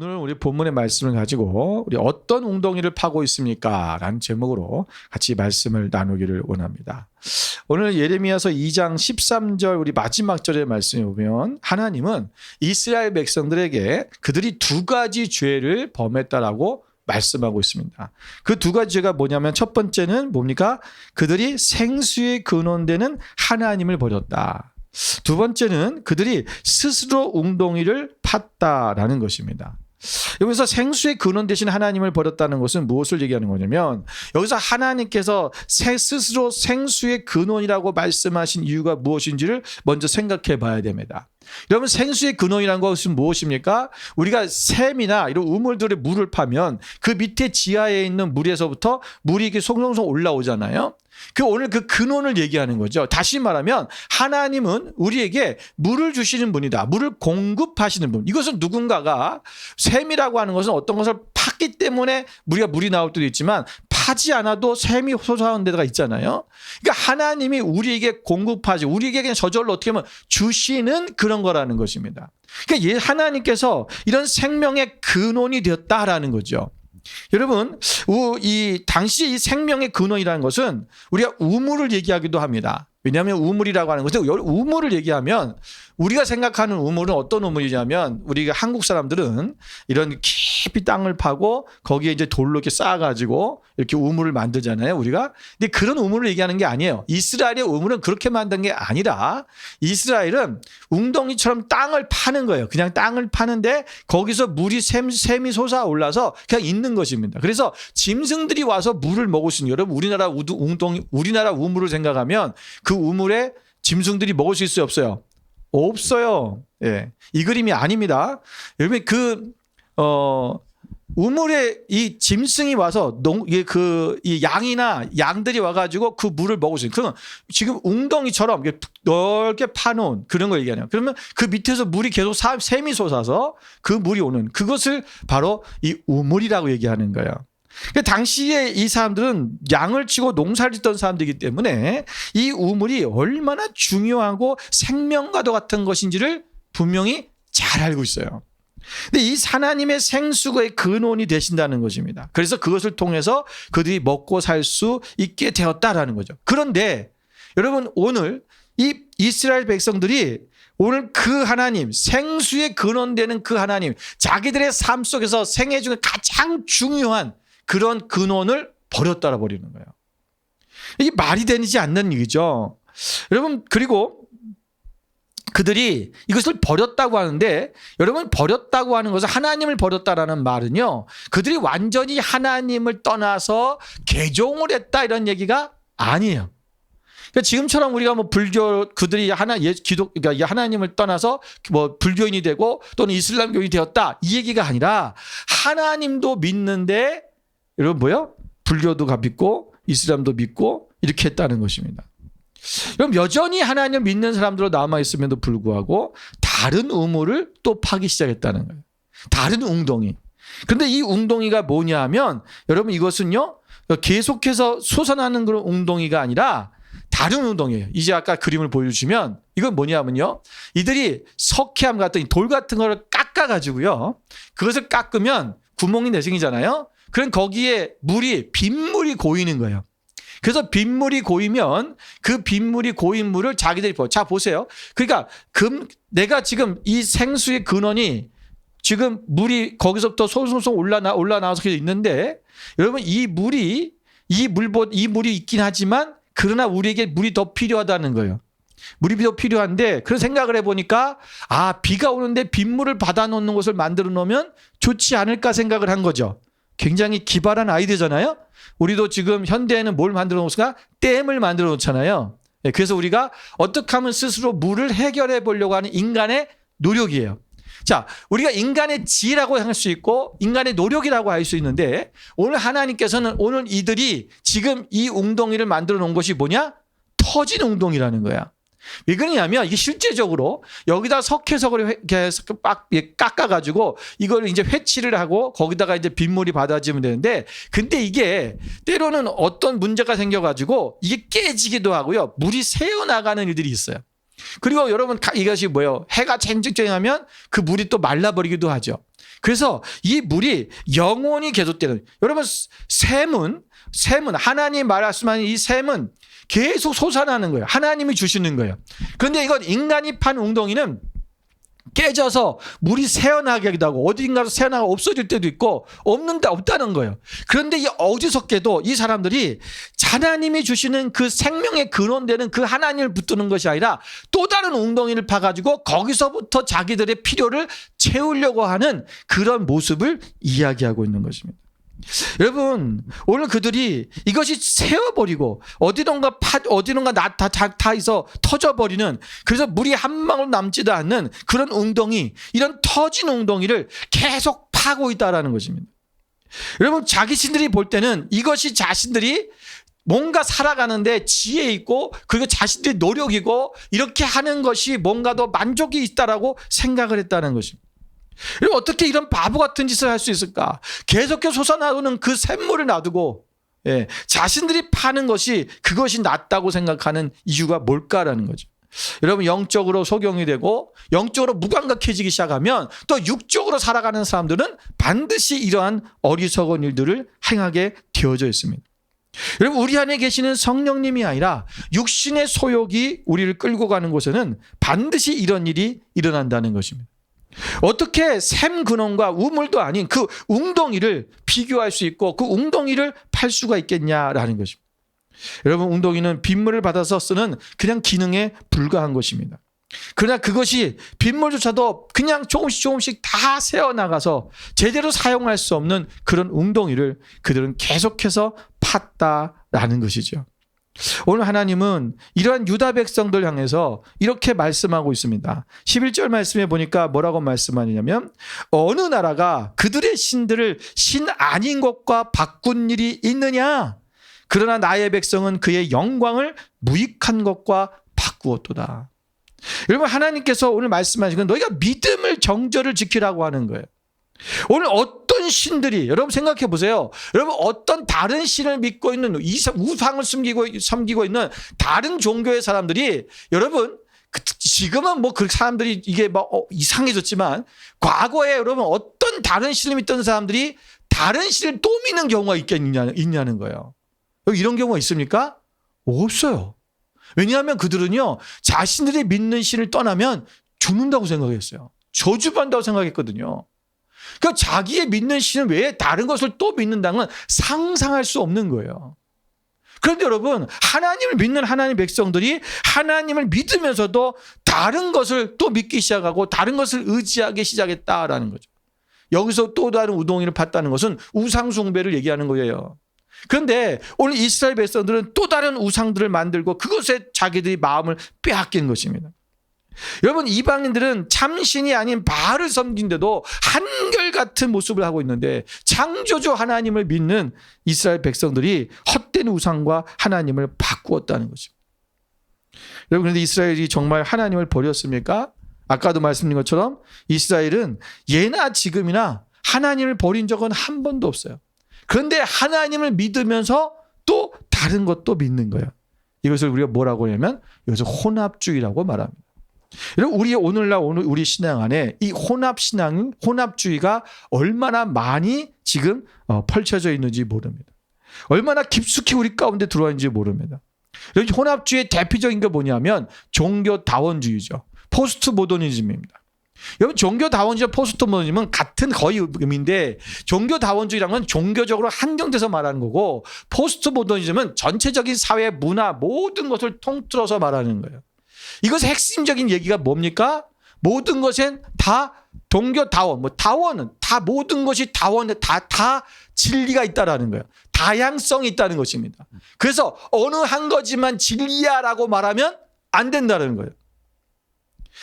오늘 우리 본문의 말씀을 가지고 우리 어떤 웅덩이를 파고 있습니까? 라는 제목으로 같이 말씀을 나누기를 원합니다. 오늘 예레미야서 2장 13절 우리 마지막 절의 말씀에 보면 하나님은 이스라엘 백성들에게 그들이 두 가지 죄를 범했다라고 말씀하고 있습니다. 그 두 가지 죄가 뭐냐면 첫 번째는 뭡니까? 그들이 생수의 근원되는 하나님을 버렸다. 두 번째는 그들이 스스로 웅덩이를 팠다라는 것입니다. 여기서 생수의 근원 되신 하나님을 버렸다는 것은 무엇을 얘기하는 거냐면 여기서 하나님께서 스스로 생수의 근원이라고 말씀하신 이유가 무엇인지를 먼저 생각해 봐야 됩니다. 여러분, 생수의 근원이라는 것은 무엇입니까? 우리가 샘이나 이런 우물들의 물을 파면 그 밑에 지하에 있는 물에서부터 물이 이렇게 송송송 올라오잖아요. 오늘 그 근원을 얘기하는 거죠. 다시 말하면 하나님은 우리에게 물을 주시는 분이다. 물을 공급하시는 분. 이것은 누군가가 샘이라고 하는 것은 어떤 것을 팠기 때문에 물이 나올 때도 있지만 파지 않아도 샘이 솟아오는 데가 있잖아요. 그러니까 하나님이 우리에게 공급하지, 우리에게 그냥 저절로 어떻게 보면 주시는 그런 거라는 것입니다. 그러니까 하나님께서 이런 생명의 근원이 되었다라는 거죠. 여러분, 당시 이 생명의 근원이라는 것은 우리가 우물을 얘기하기도 합니다. 왜냐하면 우물이라고 하는 것은 우물을 얘기하면 우리가 생각하는 우물은 어떤 우물이냐면 우리가 한국 사람들은 이런 깊이 땅을 파고 거기에 이제 돌로 이렇게 쌓아가지고 이렇게 우물을 만들잖아요, 우리가. 근데 그런 우물을 얘기하는 게 아니에요. 이스라엘의 우물은 그렇게 만든 게 아니라 이스라엘은 웅덩이처럼 땅을 파는 거예요. 그냥 땅을 파는데 거기서 물이 샘이 솟아올라서 그냥 있는 것입니다. 그래서 짐승들이 와서 물을 먹을 수 있는, 여러분 우리나라 우물을 생각하면 그 우물에 짐승들이 먹을 수 있어요, 없어요? 없어요. 예. 이 그림이 아닙니다. 여러분, 우물에 이 짐승이 와서 이 양들이 와가지고 그 물을 먹을 수 있는, 그건 지금 웅덩이처럼 넓게 파놓은 그런 걸 얘기하네요. 그러면 그 밑에서 물이 계속 샘이 솟아서 그 물이 오는 그것을 바로 이 우물이라고 얘기하는 거예요. 당시에 이 사람들은 양을 치고 농사를 짓던 사람들이기 때문에 이 우물이 얼마나 중요하고 생명과도 같은 것인지를 분명히 잘 알고 있어요. 근데 이 하나님의 생수의 근원이 되신다는 것입니다. 그래서 그것을 통해서 그들이 먹고 살 수 있게 되었다라는 거죠. 그런데 여러분, 오늘 이 이스라엘 백성들이 오늘 그 하나님, 생수의 근원되는 그 하나님, 자기들의 삶 속에서 생애 중에 가장 중요한 그런 근원을 버렸다라 버리는 거예요. 이게 말이 되지 않는 얘기죠. 여러분, 그리고 그들이 이것을 버렸다고 하는데, 여러분, 버렸다고 하는 것은 하나님을 버렸다라는 말은요, 그들이 완전히 하나님을 떠나서 개종을 했다 이런 얘기가 아니에요. 그러니까 지금처럼 우리가 그들이 그러니까 하나님을 떠나서 불교인이 되고 또는 이슬람교인이 되었다 이 얘기가 아니라 하나님도 믿는데, 여러분 뭐요? 불교도 믿고 이슬람도 믿고 이렇게 했다는 것입니다. 그럼 여전히 하나님을 믿는 사람들로 남아있음에도 불구하고 다른 우물을 또 파기 시작했다는 거예요. 다른 웅덩이. 그런데 이 웅덩이가 뭐냐 하면 여러분, 이것은요 계속해서 솟아나는 그런 웅덩이가 아니라 다른 웅덩이에요. 이제 아까 그림을 보여주시면 이건 뭐냐면요, 이들이 석회암 같은 돌 같은 거를 깎아가지고요, 그것을 깎으면 구멍이 내생기잖아요. 그럼 거기에 빗물이 고이는 거예요. 그래서 빗물이 고이면 그 빗물이 고인 물을 자기들이 자, 보세요. 그러니까 내가 지금 이 생수의 근원이 지금 물이 거기서부터 솔솔솔 올라나와서 있는데, 여러분, 이 물이 있긴 하지만 그러나 우리에게 물이 더 필요하다는 거예요. 물이 더 필요한데, 그런 생각을 해보니까 비가 오는데 빗물을 받아놓는 곳을 만들어 놓으면 좋지 않을까 생각을 한 거죠. 굉장히 기발한 아이디어잖아요. 우리도 지금 현대에는 뭘 만들어 놓을까? 댐을 만들어 놓잖아요. 그래서 우리가 어떻게 하면 스스로 물을 해결해 보려고 하는 인간의 노력이에요. 자, 우리가 인간의 지혜라고 할 수 있고 인간의 노력이라고 할 수 있는데, 오늘 하나님께서는 오늘 이들이 지금 이 웅덩이를 만들어 놓은 것이 뭐냐? 터진 웅덩이라는 거야. 왜 그러냐면 이게 실제적으로 여기다 석회석을 깎아가지고 이걸 이제 회치를 하고 거기다가 이제 빗물이 받아지면 되는데, 근데 이게 때로는 어떤 문제가 생겨가지고 이게 깨지기도 하고요, 물이 새어나가는 일들이 있어요. 그리고 여러분, 이것이 뭐예요? 해가 쨍쨍하면 그 물이 또 말라버리기도 하죠. 그래서 이 물이 영원히 계속되는, 여러분 샘은 하나님 말씀하는 이 샘은 계속 솟아나는 거예요. 하나님이 주시는 거예요. 그런데 이건 인간이 판 웅덩이는 깨져서 물이 새어나게 하기도 하고 어딘가로 새어나가 없어질 때도 있고 없다는 거예요. 그런데 이 어리석게도 이 사람들이 하나님이 주시는 그 생명의 근원되는 그 하나님을 붙드는 것이 아니라 또 다른 웅덩이를 파가지고 거기서부터 자기들의 필요를 채우려고 하는 그런 모습을 이야기하고 있는 것입니다. 여러분, 오늘 그들이 이것이 새어버리고 어디론가 다 있어 터져버리는, 그래서 물이 한 방울 남지도 않는 그런 웅덩이, 이런 터진 웅덩이를 계속 파고 있다라는 것입니다. 여러분, 자신들이 볼 때는 이것이 자신들이 뭔가 살아가는데 지혜 있고 그리고 자신들의 노력이고 이렇게 하는 것이 뭔가 더 만족이 있다라고 생각을 했다는 것입니다. 어떻게 이런 바보 같은 짓을 할 수 있을까? 계속해서 솟아나오는 그 샘물을 놔두고 자신들이 파는 것이 그것이 낫다고 생각하는 이유가 뭘까라는 거죠. 여러분, 영적으로 소경이 되고 영적으로 무감각해지기 시작하면 또 육적으로 살아가는 사람들은 반드시 이러한 어리석은 일들을 행하게 되어져 있습니다. 여러분, 우리 안에 계시는 성령님이 아니라 육신의 소욕이 우리를 끌고 가는 곳에는 반드시 이런 일이 일어난다는 것입니다. 어떻게 샘 근원과 우물도 아닌 그 웅덩이를 비교할 수 있고 그 웅덩이를 팔 수가 있겠냐라는 것입니다. 여러분, 웅덩이는 빗물을 받아서 쓰는 그냥 기능에 불과한 것입니다. 그러나 그것이 빗물조차도 그냥 조금씩 다 새어나가서 제대로 사용할 수 없는 그런 웅덩이를 그들은 계속해서 팠다라는 것이죠. 오늘 하나님은 이러한 유다 백성들 향해서 이렇게 말씀하고 있습니다. 11절 말씀에 보니까 뭐라고 말씀하느냐면, 어느 나라가 그들의 신들을 신 아닌 것과 바꾼 일이 있느냐? 그러나 나의 백성은 그의 영광을 무익한 것과 바꾸었도다. 여러분, 하나님께서 오늘 말씀하신 건 너희가 믿음을 정절을 지키라고 하는 거예요. 오늘 어떤 신들이, 여러분 생각해 보세요. 여러분, 어떤 다른 신을 믿고 있는, 우상을 섬기고 있는 다른 종교의 사람들이, 여러분 지금은 뭐 그 사람들이 이게 막 이상해졌지만 과거에 여러분 어떤 다른 신을 믿던 사람들이 다른 신을 또 믿는 경우가 있냐는 거예요. 여기 이런 경우가 있습니까? 없어요. 왜냐하면 그들은요, 자신들이 믿는 신을 떠나면 죽는다고 생각했어요. 저주받는다고 생각했거든요. 그러니까 자기의 믿는 신은 왜 다른 것을 또 믿는다는 건 상상할 수 없는 거예요. 그런데 여러분, 하나님을 믿는 하나님 백성들이 하나님을 믿으면서도 다른 것을 또 믿기 시작하고 다른 것을 의지하기 시작했다라는 거죠. 여기서 또 다른 우동이를 팠다는 것은 우상 숭배를 얘기하는 거예요. 그런데 오늘 이스라엘 백성들은 또 다른 우상들을 만들고 그것에 자기들이 마음을 빼앗긴 것입니다. 여러분, 이방인들은 참신이 아닌 바알을 섬긴데도 한결같은 모습을 하고 있는데, 창조주 하나님을 믿는 이스라엘 백성들이 헛된 우상과 하나님을 바꾸었다는 것입니다. 여러분, 그런데 이스라엘이 정말 하나님을 버렸습니까? 아까도 말씀드린 것처럼 이스라엘은 예나 지금이나 하나님을 버린 적은 한 번도 없어요. 그런데 하나님을 믿으면서 또 다른 것도 믿는 거예요. 이것을 우리가 뭐라고 하냐면 이것을 혼합주의라고 말합니다. 여러분, 오늘날 우리 신앙 안에 이 혼합주의가 얼마나 많이 지금 펼쳐져 있는지 모릅니다. 얼마나 깊숙이 우리 가운데 들어와 있는지 모릅니다. 혼합주의의 대표적인 게 뭐냐면 종교다원주의죠. 포스트 모더니즘입니다. 여러분, 종교다원주의와 포스트 모더니즘은 같은 거의 의미인데, 종교다원주의라는 건 종교적으로 한정돼서 말하는 거고, 포스트 모더니즘은 전체적인 사회, 문화 모든 것을 통틀어서 말하는 거예요. 이것의 핵심적인 얘기가 뭡니까? 모든 것엔 다 종교다원, 다원은 다 모든 것이 다원에 다 진리가 있다라는 거예요. 다양성이 있다는 것입니다. 그래서 어느 한 가지만 진리야라고 말하면 안 된다는 거예요.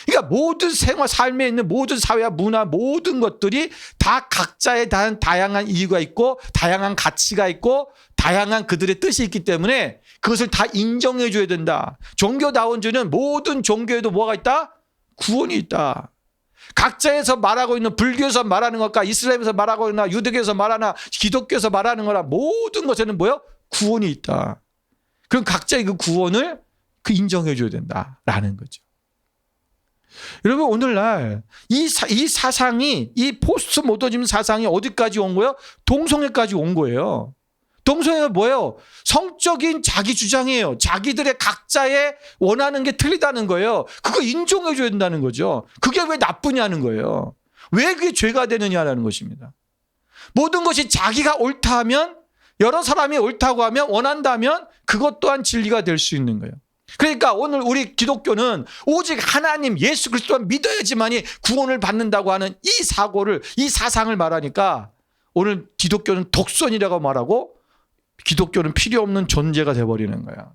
그러니까 모든 생활, 삶에 있는 모든 사회와 문화 모든 것들이 다 각자에 대한 다양한 이유가 있고 다양한 가치가 있고 다양한 그들의 뜻이 있기 때문에 그것을 다 인정해 줘야 된다. 종교다원주의는 모든 종교에도 뭐가 있다? 구원이 있다. 각자에서 말하고 있는, 불교에서 말하는 것과 이슬람에서 말하고 있는, 유대교에서 말하나 기독교에서 말하는 거나 모든 것에는 뭐요? 구원이 있다. 그럼 각자의 그 구원을 인정해 줘야 된다라는 거죠. 여러분 오늘날 이 사상이 이 포스트 모더니즘 사상이 어디까지 온 거예요? 동성애까지 온 거예요. 동성애가 뭐예요? 성적인 자기 주장이에요. 자기들의 각자의 원하는 게 틀리다는 거예요. 그거 인정해 줘야 된다는 거죠. 그게 왜 나쁘냐는 거예요. 왜 그게 죄가 되느냐라는 것입니다. 모든 것이 자기가 옳다 하면, 여러 사람이 옳다고 하면, 원한다면 그것 또한 진리가 될 수 있는 거예요. 그러니까 오늘 우리 기독교는 오직 하나님 예수 그리스도만 믿어야지만이 구원을 받는다고 하는 이 사고를, 이 사상을 말하니까 오늘 기독교는 독선이라고 말하고 기독교는 필요 없는 존재가 돼버리는 거야.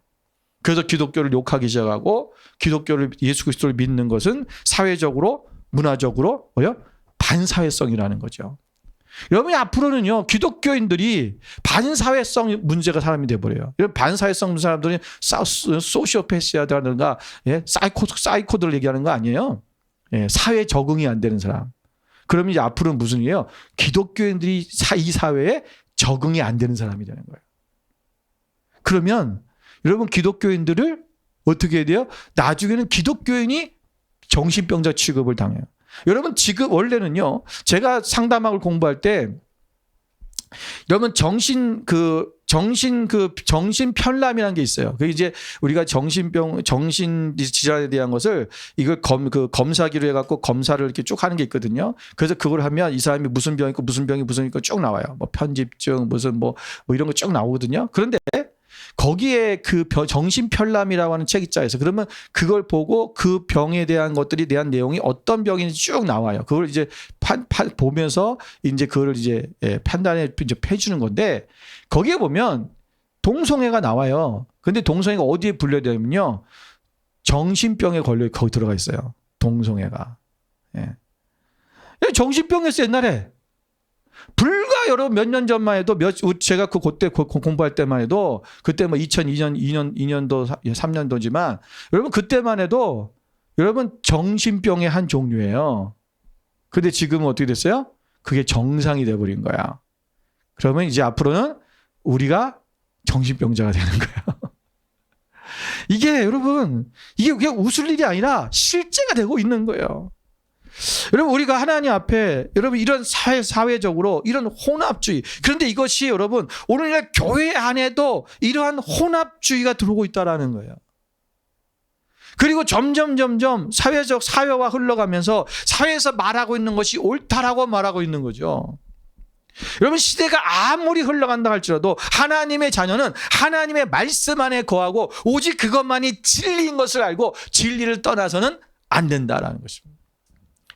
그래서 기독교를 욕하기 시작하고 기독교를, 예수 그리스도를 믿는 것은 사회적으로, 문화적으로 뭐요? 반사회성이라는 거죠. 여러분이 앞으로는요, 기독교인들이 반사회성 문제가 사람이 돼버려요. 이런 반사회성 사람들이 소시오패시아라든가, 예? 사이코들 얘기하는 거 아니에요. 예, 사회 적응이 안 되는 사람. 그러면 이제 앞으로는 무슨 일이에요? 기독교인들이 이 사회에 적응이 안 되는 사람이 되는 거예요. 그러면 여러분 기독교인들을 어떻게 해야 돼요? 나중에는 기독교인이 정신병자 취급을 당해요. 여러분 지금 원래는요, 제가 상담학을 공부할 때 여러분 정신 편람이라는 게 있어요. 그게 이제 우리가 정신 질환에 대한 것을 이걸 검사기로 해갖고 검사를 이렇게 쭉 하는 게 있거든요. 그래서 그걸 하면 이 사람이 무슨 병이 있고 무슨 병이 무슨 있고 쭉 나와요. 뭐 편집증 무슨 뭐 이런 거 쭉 나오거든요. 그런데 거기에 그 정신편람이라고 하는 책이 짜여서 그러면 그걸 보고 그 병에 대한 것들이 대한 내용이 어떤 병인지 쭉 나와요. 그걸 이제 보면서 이제 그걸 이제 판단해 이제 해주는 건데 거기에 보면 동성애가 나와요. 근데 동성애가 어디에 분류되냐면요, 정신병에 거기 들어가 있어요. 동성애가. 예. 정신병이었어 옛날에. 불과 여러분 몇 년 전만 해도 제가 그때 공부할 때만 해도 그때 뭐 2년도 3년도지만 여러분 그때만 해도 여러분 정신병의 한 종류예요. 근데 지금은 어떻게 됐어요? 그게 정상이 돼버린 거야. 그러면 이제 앞으로는 우리가 정신병자가 되는 거예요. 이게 여러분 이게 그냥 웃을 일이 아니라 실제가 되고 있는 거예요. 여러분 우리가 하나님 앞에 여러분 이런 사회적으로 이런 혼합주의, 그런데 이것이 여러분 오늘날 교회 안에도 이러한 혼합주의가 들어오고 있다는 거예요. 그리고 점점 사회와 흘러가면서 사회에서 말하고 있는 것이 옳다라고 말하고 있는 거죠. 여러분 시대가 아무리 흘러간다 할지라도 하나님의 자녀는 하나님의 말씀 안에 거하고 오직 그것만이 진리인 것을 알고 진리를 떠나서는 안 된다라는 것입니다.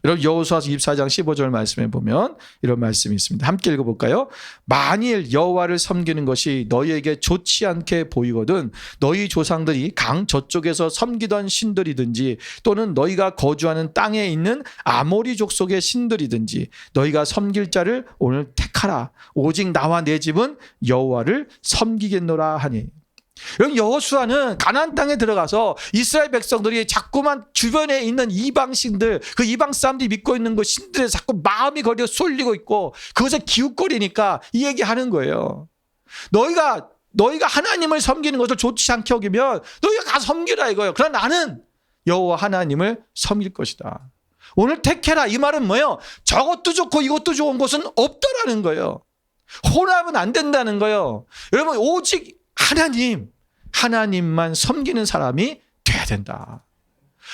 여러분 여호수아서 24장 15절 말씀에 보면 이런 말씀이 있습니다. 함께 읽어볼까요? 만일 여호와를 섬기는 것이 너희에게 좋지 않게 보이거든 너희 조상들이 강 저쪽에서 섬기던 신들이든지 또는 너희가 거주하는 땅에 있는 아모리 족속의 신들이든지 너희가 섬길 자를 오늘 택하라. 오직 나와 내 집은 여호와를 섬기겠노라 하니. 여러분 여호수아는 가나안 땅에 들어가서 이스라엘 백성들이 자꾸만 주변에 있는 이방신들, 그 이방 사람들이 믿고 있는 그 신들에 자꾸 마음이 거기에 쏠리고 있고 그것에 기웃거리니까 이 얘기하는 거예요. 너희가 하나님을 섬기는 것을 좋지 않게 여기면 너희가 가서 섬기라 이거예요. 그러나 나는 여호와 하나님을 섬길 것이다. 오늘 택해라 이 말은 뭐예요? 저것도 좋고 이것도 좋은 것은 없더라는 거예요. 혼합은 안 된다는 거예요. 여러분 오직 하나님만 섬기는 사람이 돼야 된다.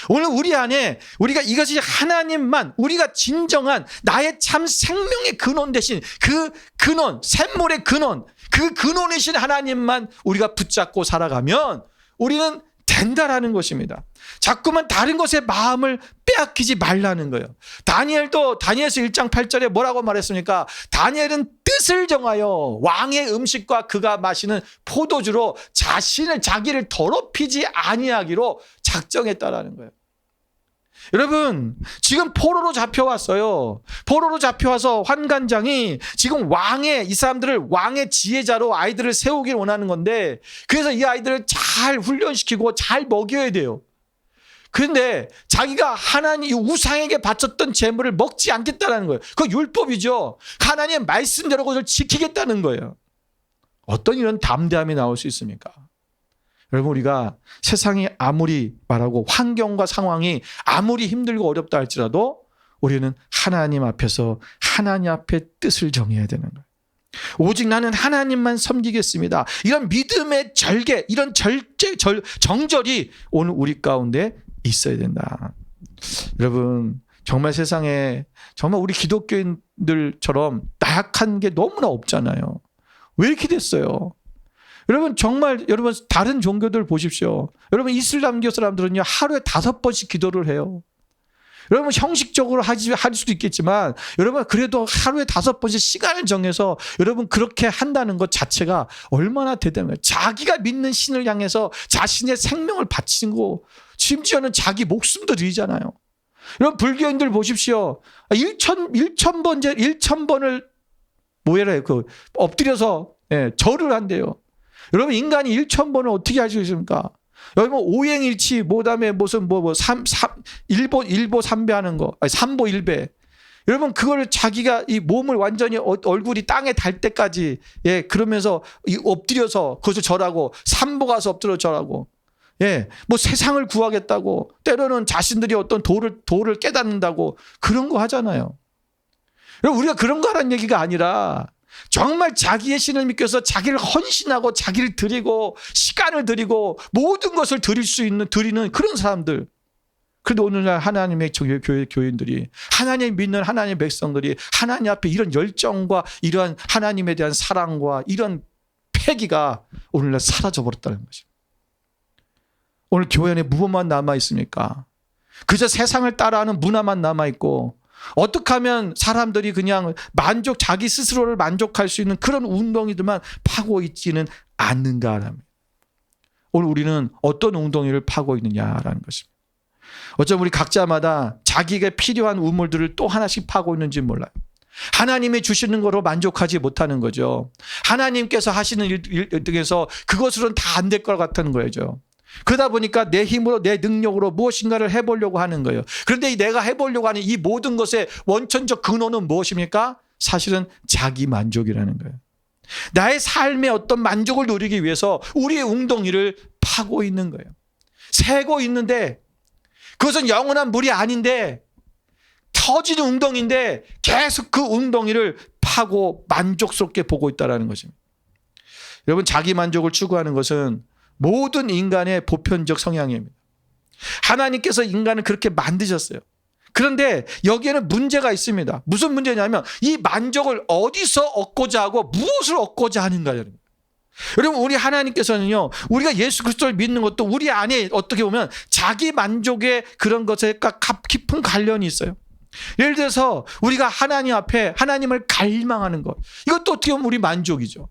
오늘 우리 안에 우리가 이것이 하나님만, 우리가 진정한 나의 참 생명의 근원 대신 그 근원, 샘물의 근원, 그 근원이신 하나님만 우리가 붙잡고 살아가면 우리는 된다라는 것입니다. 자꾸만 다른 것에 마음을 빼앗기지 말라는 거예요. 다니엘서 1장 8절에 뭐라고 말했습니까? 다니엘은 뜻을 정하여 왕의 음식과 그가 마시는 포도주로 자기를 더럽히지 아니하기로 작정했다라는 거예요. 여러분 지금 포로로 잡혀왔어요. 포로로 잡혀와서 환관장이 지금 이 사람들을 왕의 지혜자로 아이들을 세우길 원하는 건데 그래서 이 아이들을 잘 훈련시키고 잘 먹여야 돼요. 그런데 자기가 하나님 우상에게 바쳤던 재물을 먹지 않겠다는 거예요. 그거 율법이죠. 하나님의 말씀대로 그것을 지키겠다는 거예요. 어떤 이런 담대함이 나올 수 있습니까? 여러분, 우리가 세상이 아무리 말하고 환경과 상황이 아무리 힘들고 어렵다 할지라도 우리는 하나님 앞에서 하나님 앞에 뜻을 정해야 되는 거예요. 오직 나는 하나님만 섬기겠습니다. 이런 믿음의 절개, 이런 정절이 오늘 우리 가운데 있어야 된다. 여러분, 정말 세상에 정말 우리 기독교인들처럼 나약한 게 너무나 없잖아요. 왜 이렇게 됐어요? 여러분, 정말 여러분 다른 종교들 보십시오. 여러분, 이슬람교 사람들은요 하루에 5번씩 기도를 해요. 여러분, 형식적으로 할 수도 있겠지만 여러분 그래도 하루에 5번씩 시간을 정해서 여러분 그렇게 한다는 것 자체가 얼마나 대단해요. 자기가 믿는 신을 향해서 자신의 생명을 바치는 거, 심지어는 자기 목숨도 드리잖아요. 여러분, 불교인들 보십시오. 1,000번을 뭐예요? 엎드려서 절을 한대요. 여러분, 인간이 1,000번을 어떻게 할 수 있습니까? 여러분, 오행일치, 그다음에 무슨 일보 삼배하는 거, 아니, 삼보 일배. 여러분, 그걸 자기가 이 몸을 완전히 얼굴이 땅에 닿을 때까지 그러면서 엎드려서 그것을 절하고, 삼보 가서 엎드려 절하고, 뭐 세상을 구하겠다고, 때로는 자신들이 어떤 도를 깨닫는다고 그런 거 하잖아요. 여러분, 우리가 그런 거 하라는 얘기가 아니라 정말 자기의 신을 믿고서 자기를 헌신하고 자기를 드리고 시간을 드리고 모든 것을 드리는 그런 사람들. 그런데 오늘날 하나님의 교인들이, 하나님 믿는 하나님의 백성들이 하나님 앞에 이런 열정과 이러한 하나님에 대한 사랑과 이런 패기가 오늘날 사라져버렸다는 것입니다. 오늘 교회 안에 무엇만 남아있습니까? 그저 세상을 따라하는 문화만 남아있고, 어떻게 하면 사람들이 그냥 자기 스스로를 만족할 수 있는 그런 웅덩이들만 파고 있지는 않는가라면, 오늘 우리는 어떤 웅덩이를 파고 있느냐라는 것입니다. 어쩌면 우리 각자마다 자기에게 필요한 우물들을 또 하나씩 파고 있는지 몰라요. 하나님이 주시는 거로 만족하지 못하는 거죠. 하나님께서 하시는 일 등에서 그것으로는 다 안 될 것 같다는 거죠. 그러다 보니까 내 힘으로, 내 능력으로 무엇인가를 해보려고 하는 거예요. 그런데 내가 해보려고 하는 이 모든 것의 원천적 근원은 무엇입니까? 사실은 자기 만족이라는 거예요. 나의 삶의 어떤 만족을 누리기 위해서 우리의 웅덩이를 파고 있는 거예요. 새고 있는데 그것은 영원한 물이 아닌데 터지는 웅덩이인데 계속 그 웅덩이를 파고 만족스럽게 보고 있다는 것입니다. 여러분, 자기 만족을 추구하는 것은 모든 인간의 보편적 성향입니다. 하나님께서 인간을 그렇게 만드셨어요. 그런데 여기에는 문제가 있습니다. 무슨 문제냐면 이 만족을 어디서 얻고자 하고 무엇을 얻고자 하는가요. 여러분, 우리 하나님께서는요, 우리가 예수 그리스도를 믿는 것도 우리 안에 어떻게 보면 자기 만족의 그런 것에 깊은 관련이 있어요. 예를 들어서 우리가 하나님 앞에 하나님을 갈망하는 것, 이것도 어떻게 보면 우리 만족이죠.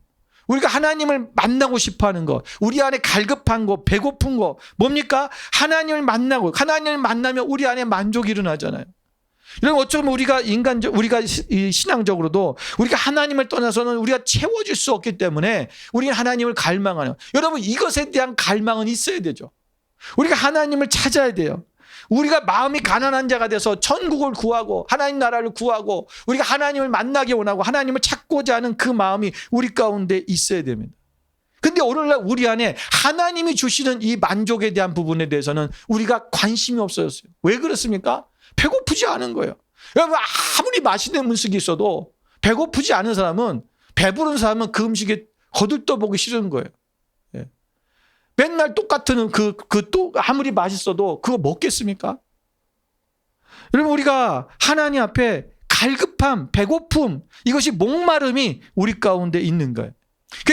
우리가 하나님을 만나고 싶어하는 것, 우리 안에 갈급한 것, 배고픈 것, 뭡니까? 하나님을 만나면 우리 안에 만족이 일어나잖아요. 여러분, 어쩌면 우리가 신앙적으로도 우리가 하나님을 떠나서는 우리가 채워질 수 없기 때문에 우리는 하나님을 갈망하는, 여러분, 이것에 대한 갈망은 있어야 되죠. 우리가 하나님을 찾아야 돼요. 우리가 마음이 가난한 자가 돼서 천국을 구하고 하나님 나라를 구하고 우리가 하나님을 만나기 원하고 하나님을 찾고자 하는 그 마음이 우리 가운데 있어야 됩니다. 근데 오늘날 우리 안에 하나님이 주시는 이 만족에 대한 부분에 대해서는 우리가 관심이 없어졌어요. 왜 그렇습니까? 배고프지 않은 거예요. 여러분, 아무리 맛있는 음식이 있어도 배고프지 않은 사람은, 배부른 사람은 그 음식에 거들떠보기 싫은 거예요. 맨날 똑같은 또 아무리 맛있어도 그거 먹겠습니까? 여러분, 우리가 하나님 앞에 갈급함, 배고픔, 이것이 목마름이 우리 가운데 있는 거예요.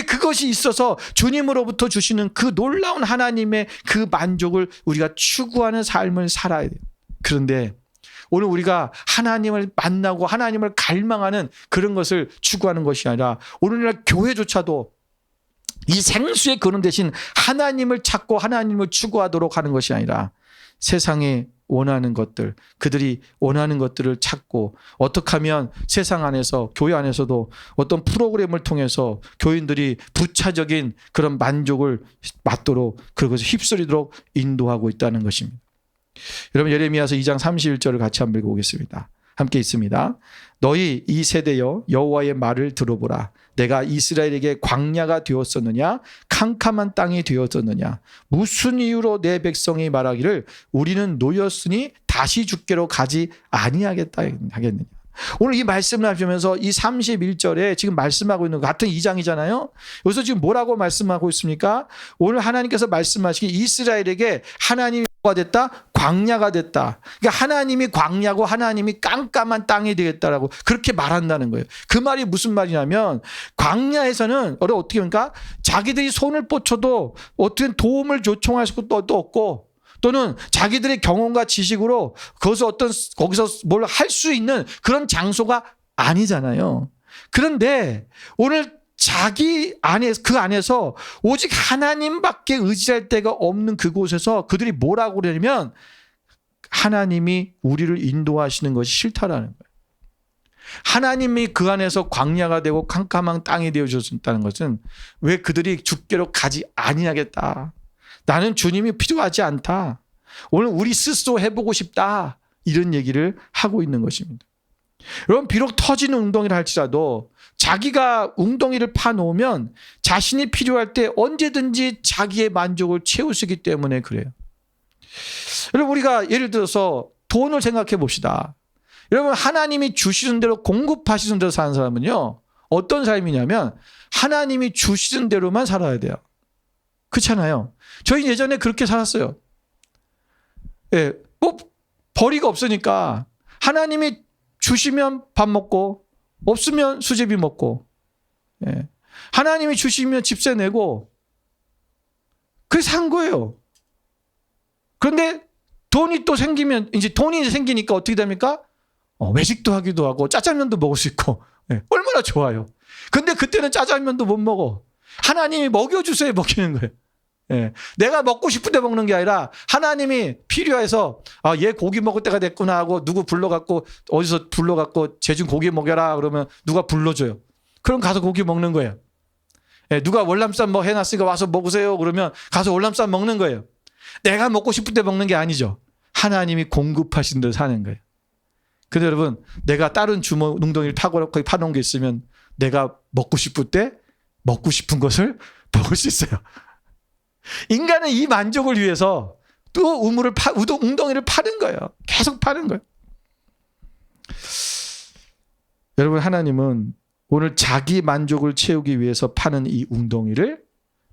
그것이 있어서 주님으로부터 주시는 그 놀라운 하나님의 그 만족을 우리가 추구하는 삶을 살아야 돼요. 그런데 오늘 우리가 하나님을 만나고 하나님을 갈망하는 그런 것을 추구하는 것이 아니라 오늘날 교회조차도 이 생수의 근원 대신 하나님을 찾고 하나님을 추구하도록 하는 것이 아니라 세상에 원하는 것들, 그들이 원하는 것들을 찾고 어떻게 하면 세상 안에서, 교회 안에서도 어떤 프로그램을 통해서 교인들이 부차적인 그런 만족을 맞도록, 그것을 휩쓸리도록 인도하고 있다는 것입니다. 여러분, 예레미야서 2장 31절을 같이 한번 읽어보겠습니다. 함께 있습니다. 너희 이 세대여 여호와의 말을 들어보라. 내가 이스라엘에게 광야가 되었었느냐 캄캄한 땅이 되었었느냐 무슨 이유로 내 백성이 말하기를 우리는 노였으니 다시 주께로 가지 아니하겠다 하겠느냐. 오늘 이 말씀을 하시면서 이 31절에 지금 말씀하고 있는 같은 2장이잖아요. 여기서 지금 뭐라고 말씀하고 있습니까? 오늘 하나님께서 말씀하시기 이스라엘에게 하나님이 뭐가 됐다? 광야가 됐다. 그러니까 하나님이 광야고 하나님이 깜깜한 땅이 되겠다라고 그렇게 말한다는 거예요. 그 말이 무슨 말이냐면 광야에서는 어떻게 합니까? 자기들이 손을 뻗쳐도 어떤 도움을 요청할 수도 없고 또는 자기들의 경험과 지식으로 거기서 뭘 할 수 있는 그런 장소가 아니잖아요. 그런데 오늘 그 안에서 오직 하나님밖에 의지할 데가 없는 그곳에서 그들이 뭐라고 그러냐면 하나님이 우리를 인도하시는 것이 싫다라는 거예요. 하나님이 그 안에서 광야가 되고 캄캄한 땅이 되어주셨다는 것은 왜 그들이 주께로 가지 아니하겠다. 나는 주님이 필요하지 않다. 오늘 우리 스스로 해보고 싶다. 이런 얘기를 하고 있는 것입니다. 여러분 비록 터지는 웅덩이를 할지라도 자기가 웅덩이를 파놓으면 자신이 필요할 때 언제든지 자기의 만족을 채울 수 있기 때문에 그래요. 여러분 우리가 예를 들어서 돈을 생각해 봅시다. 여러분 하나님이 주시는 대로 공급하시는 대로 사는 사람은요. 어떤 삶이냐면 하나님이 주시는 대로만 살아야 돼요. 그렇잖아요. 저희 예전에 그렇게 살았어요. 예, 뭐 벌이가 없으니까 하나님이 주시면 밥 먹고 없으면 수제비 먹고 예. 하나님이 주시면 집세 내고 그래서 산 거예요. 그런데 돈이 또 생기면 이제 돈이 생기니까 어떻게 됩니까? 외식도 하기도 하고 짜장면도 먹을 수 있고 예. 얼마나 좋아요. 근데 그때는 짜장면도 못 먹어. 하나님이 먹여주세요 먹이는 거예요. 예. 내가 먹고 싶을 때 먹는 게 아니라 하나님이 필요해서 얘 고기 먹을 때가 됐구나 하고 누구 불러갖고 어디서 불러갖고 쟤 좀 고기 먹여라 그러면 누가 불러줘요. 그럼 가서 고기 먹는 거예요. 예. 누가 월남쌈 뭐 해놨으니까 와서 먹으세요 그러면 가서 월남쌈 먹는 거예요. 내가 먹고 싶을 때 먹는 게 아니죠. 하나님이 공급하신 대로 사는 거예요. 근데 여러분 내가 다른 웅덩이를 타고 거기 파놓은 게 있으면 내가 먹고 싶을 때 먹고 싶은 것을 먹을 수 있어요. 인간은 이 만족을 위해서 또 웅덩이를 파는 거예요. 계속 파는 거예요. 여러분 하나님은 오늘 자기 만족을 채우기 위해서 파는 이 웅덩이를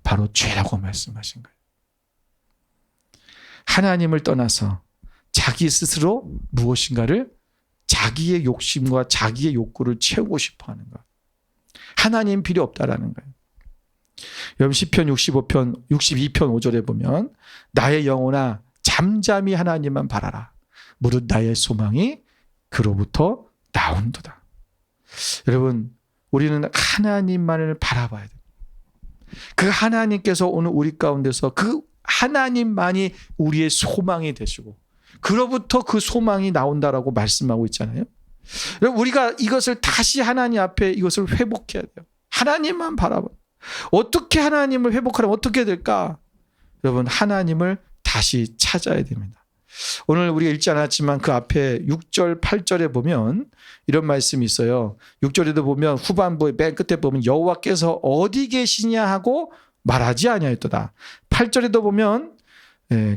바로 죄라고 말씀하신 거예요. 하나님을 떠나서 자기 스스로 무엇인가를 자기의 욕심과 자기의 욕구를 채우고 싶어 하는 것. 하나님 필요 없다라는 거예요. 여러분 시편 62편 5절에 보면 나의 영혼아 잠잠히 하나님만 바라라. 무릇 나의 소망이 그로부터 나온도다. 여러분 우리는 하나님만을 바라봐야 돼요. 그 하나님께서 오늘 우리 가운데서 그 하나님만이 우리의 소망이 되시고 그로부터 그 소망이 나온다라고 말씀하고 있잖아요. 여러분 우리가 이것을 다시 하나님 앞에 이것을 회복해야 돼요. 하나님만 바라봐. 어떻게 하나님을 회복하려면 어떻게 될까? 여러분 하나님을 다시 찾아야 됩니다. 오늘 우리가 읽지 않았지만 그 앞에 6절 8절에 보면 이런 말씀이 있어요. 6절에도 보면 후반부에 맨 끝에 보면 여호와께서 어디 계시냐 하고 말하지 아니하였도다. 8절에도 보면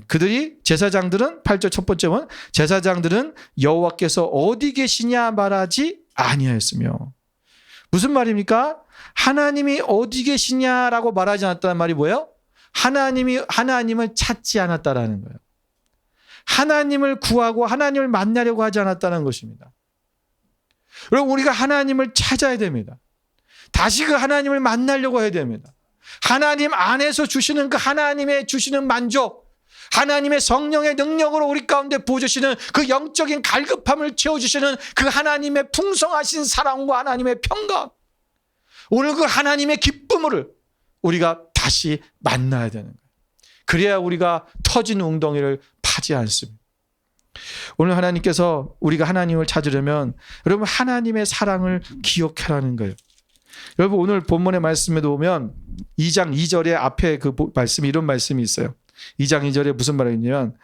그들이 제사장들은 8절 첫 번째 원 제사장들은 여호와께서 어디 계시냐 말하지 아니하였으며 무슨 말입니까? 하나님이 어디 계시냐라고 말하지 않았다는 말이 뭐예요? 하나님을 찾지 않았다라는 거예요. 하나님을 구하고 하나님을 만나려고 하지 않았다는 것입니다. 여러분 우리가 하나님을 찾아야 됩니다. 다시 그 하나님을 만나려고 해야 됩니다. 하나님 안에서 주시는 그 하나님의 주시는 만족, 하나님의 성령의 능력으로 우리 가운데 부어주시는 그 영적인 갈급함을 채워주시는 그 하나님의 풍성하신 사랑과 하나님의 평강, 오늘 그 하나님의 기쁨을 우리가 다시 만나야 되는 거예요. 그래야 우리가 터진 웅덩이를 파지 않습니다. 오늘 하나님께서 우리가 하나님을 찾으려면 여러분 하나님의 사랑을 기억하라는 거예요. 여러분 오늘 본문의 말씀에도 보면 2장 2절에 앞에 그 말씀이 이런 말씀이 있어요. 2장 2절에 무슨 말이냐면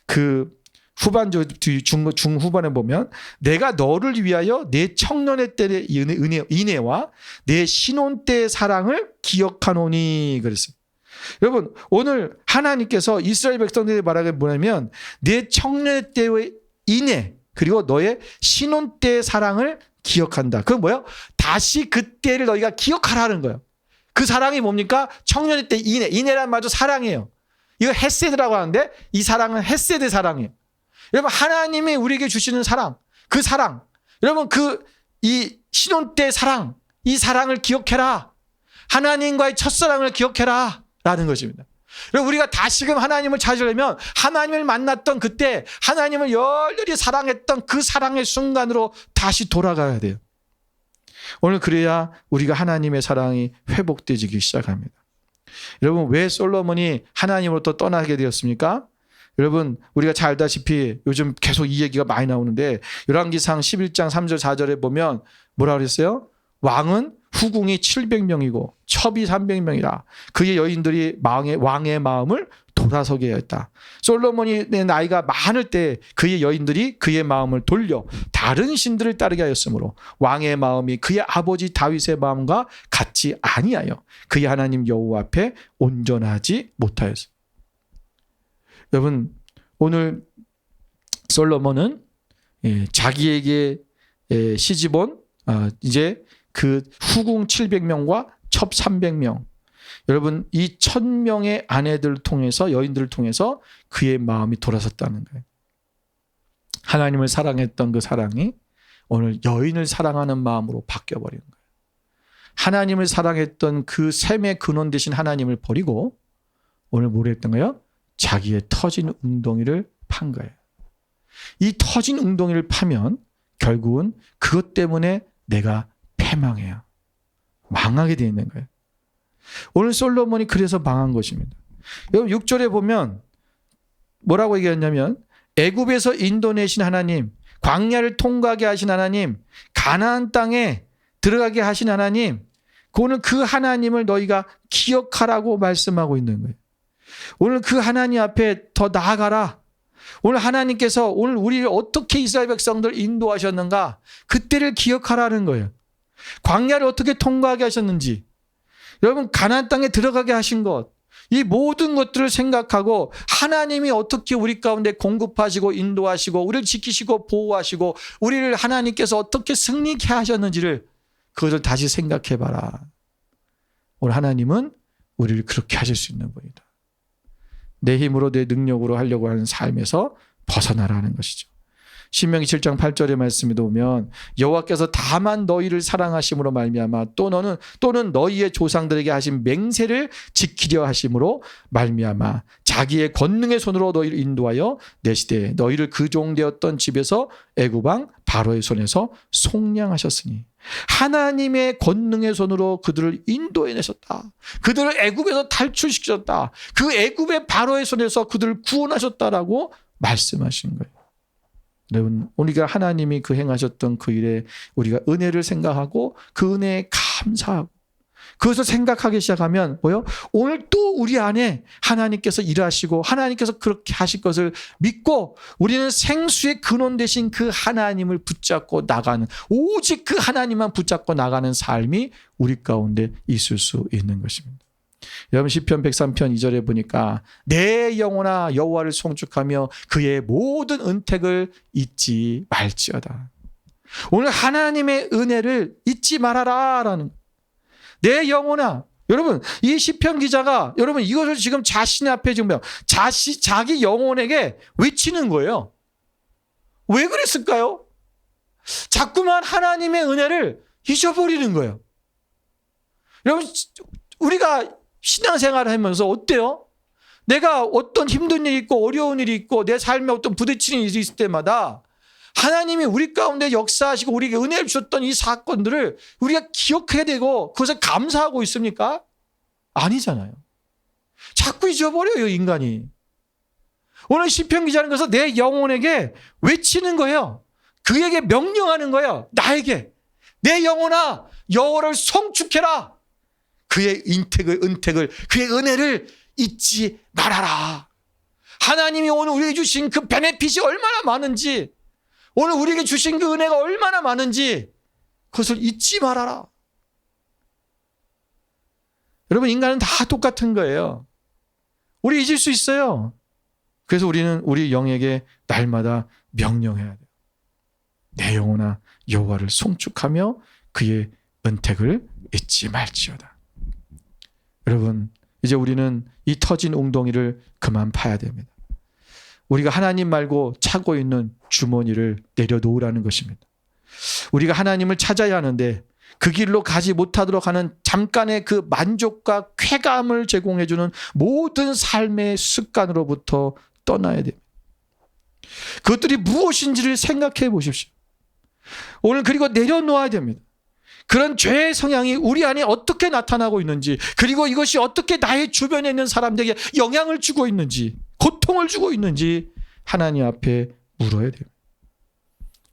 그 중후반에 보면 내가 너를 위하여 내 청년의 때의 인애와 내 신혼 때의 사랑을 기억하노니 그랬어요. 여러분 오늘 하나님께서 이스라엘 백성들에게 말하는 게 뭐냐면 내 청년의 때의 인애 그리고 너의 신혼 때의 사랑을 기억한다. 그건 뭐예요? 다시 그때를 너희가 기억하라는 거예요. 그 사랑이 뭡니까? 청년의 때 인애. 인애란 말도 사랑이에요. 이거 헤세드라고 하는데 이 사랑은 헤세드 사랑이에요. 여러분 하나님이 우리에게 주시는 사랑, 그 사랑. 여러분 이 신혼 때 사랑, 이 사랑을 기억해라. 하나님과의 첫사랑을 기억해라. 라는 것입니다. 여러분 우리가 다시금 하나님을 찾으려면 하나님을 만났던 그때 하나님을 열렬히 사랑했던 그 사랑의 순간으로 다시 돌아가야 돼요. 오늘 그래야 우리가 하나님의 사랑이 회복되기 시작합니다. 여러분 왜 솔로몬이 하나님으로부터 떠나게 되었습니까? 여러분 우리가 잘 알다시피 요즘 계속 이 얘기가 많이 나오는데 열왕기상 11장 3절 4절에 보면 뭐라 그랬어요? 왕은 후궁이 700명이고 첩이 300명이라 그의 여인들이 왕의 마음을 돌아서게 하였다. 솔로몬이 나이가 많을 때 그의 여인들이 그의 마음을 돌려 다른 신들을 따르게 하였으므로 왕의 마음이 그의 아버지 다윗의 마음과 같지 아니하여 그의 하나님 여호와 앞에 온전하지 못하였습니다. 여러분 오늘 솔로몬은 자기에게 시집온 이제 그 후궁 700명과 첩 300명 여러분 이 1000명의 아내들을 통해서 여인들을 통해서 그의 마음이 돌아섰다는 거예요. 하나님을 사랑했던 그 사랑이 오늘 여인을 사랑하는 마음으로 바뀌어버리는 거예요. 하나님을 사랑했던 그 샘의 근원 되신 하나님을 버리고 오늘 뭘 했던 거예요? 자기의 터진 웅덩이를 판 거예요. 이 터진 웅덩이를 파면 결국은 그것 때문에 내가 패망해요. 망하게 되어 있는 거예요. 오늘 솔로몬이 그래서 망한 것입니다. 여러분 6절에 보면 뭐라고 얘기했냐면 애굽에서 인도내신 하나님, 광야를 통과하게 하신 하나님, 가나안 땅에 들어가게 하신 하나님, 그거는 그 하나님을 너희가 기억하라고 말씀하고 있는 거예요. 오늘 그 하나님 앞에 더 나아가라. 오늘 하나님께서 오늘 우리를 어떻게 이스라엘 백성들 인도하셨는가 그때를 기억하라는 거예요. 광야를 어떻게 통과하게 하셨는지 여러분 가나안 땅에 들어가게 하신 것 이 모든 것들을 생각하고 하나님이 어떻게 우리 가운데 공급하시고 인도하시고 우리를 지키시고 보호하시고 우리를 하나님께서 어떻게 승리케 하셨는지를 그것을 다시 생각해 봐라. 오늘 하나님은 우리를 그렇게 하실 수 있는 분이다. 내 힘으로 내 능력으로 하려고 하는 삶에서 벗어나라는 것이죠. 신명기 7장 8절의 말씀에도 보면 여호와께서 다만 너희를 사랑하심으로 말미암아 또는 너희의 조상들에게 하신 맹세를 지키려 하심으로 말미암아 자기의 권능의 손으로 너희를 인도하여 내 시대에 너희를 그 종되었던 집에서 애굽 왕 바로의 손에서 속량하셨으니 하나님의 권능의 손으로 그들을 인도해내셨다. 그들을 애굽에서 탈출시키셨다. 그 애굽의 바로의 손에서 그들을 구원하셨다라고 말씀하신 거예요. 여러분 우리가 하나님이 그 행하셨던 그 일에 우리가 은혜를 생각하고 그 은혜에 감사하고 그것을 생각하기 시작하면 뭐요? 오늘 또 우리 안에 하나님께서 일하시고 하나님께서 그렇게 하실 것을 믿고 우리는 생수의 근원 되신 그 하나님을 붙잡고 나가는 오직 그 하나님만 붙잡고 나가는 삶이 우리 가운데 있을 수 있는 것입니다. 여러분 시편 103편 2절에 보니까 내 영혼아 여호와를 송축하며 그의 모든 은택을 잊지 말지어다. 오늘 하나님의 은혜를 잊지 말아라라는 내 영혼아. 여러분 이 시편 기자가 여러분 이것을 지금 자신 앞에 지금 자기 영혼에게 외치는 거예요. 왜 그랬을까요? 자꾸만 하나님의 은혜를 잊어버리는 거예요. 여러분 우리가 신앙생활을 하면서 어때요? 내가 어떤 힘든 일이 있고 어려운 일이 있고 내 삶에 어떤 부딪히는 일이 있을 때마다 하나님이 우리 가운데 역사하시고 우리에게 은혜를 주셨던 이 사건들을 우리가 기억해야 되고 그것에 감사하고 있습니까? 아니잖아요. 자꾸 잊어버려요 인간이. 오늘 시편 기자는 그래서 내 영혼에게 외치는 거예요. 그에게 명령하는 거예요. 나에게 내 영혼아 여호와를 송축해라. 그의 은택을 그의 은혜를 잊지 말아라. 하나님이 오늘 우리에게 주신 그 베네핏이 얼마나 많은지, 오늘 우리에게 주신 그 은혜가 얼마나 많은지 그것을 잊지 말아라. 여러분, 인간은 다 똑같은 거예요. 우리 잊을 수 있어요. 그래서 우리는 우리 영에게 날마다 명령해야 돼요. 내 영혼아 여호와를 송축하며 그의 은택을 잊지 말지어다. 여러분, 이제 우리는 이 터진 웅덩이를 그만 파야 됩니다. 우리가 하나님 말고 차고 있는 주머니를 내려놓으라는 것입니다. 우리가 하나님을 찾아야 하는데 그 길로 가지 못하도록 하는 잠깐의 그 만족과 쾌감을 제공해주는 모든 삶의 습관으로부터 떠나야 됩니다. 그것들이 무엇인지를 생각해 보십시오. 오늘 그리고 내려놓아야 됩니다. 그런 죄의 성향이 우리 안에 어떻게 나타나고 있는지, 그리고 이것이 어떻게 나의 주변에 있는 사람들에게 영향을 주고 있는지, 고통을 주고 있는지 하나님 앞에 물어야 돼요.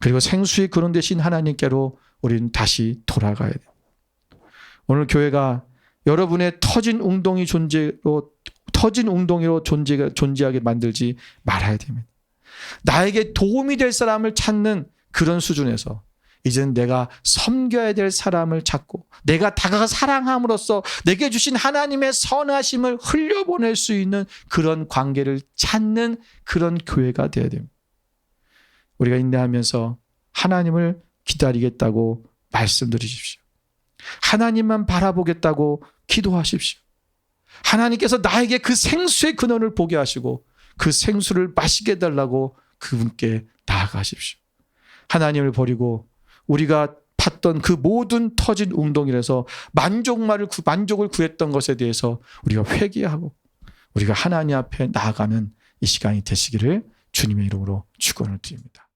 그리고 생수의 근원 되신 하나님께로 우리는 다시 돌아가야 돼요. 오늘 교회가 여러분의 터진 웅덩이로 존재하게 만들지 말아야 됩니다. 나에게 도움이 될 사람을 찾는 그런 수준에서 이제는 내가 섬겨야 될 사람을 찾고 내가 다가가 사랑함으로써 내게 주신 하나님의 선하심을 흘려보낼 수 있는 그런 관계를 찾는 그런 교회가 되어야 됩니다. 우리가 인내하면서 하나님을 기다리겠다고 말씀드리십시오. 하나님만 바라보겠다고 기도하십시오. 하나님께서 나에게 그 생수의 근원을 보게 하시고 그 생수를 마시게 해달라고 그분께 나아가십시오. 하나님을 버리고 우리가 팠던 그 모든 터진 웅덩이에서 만족을 구했던 것에 대해서 우리가 회개하고 우리가 하나님 앞에 나아가는 이 시간이 되시기를 주님의 이름으로 축원을 드립니다.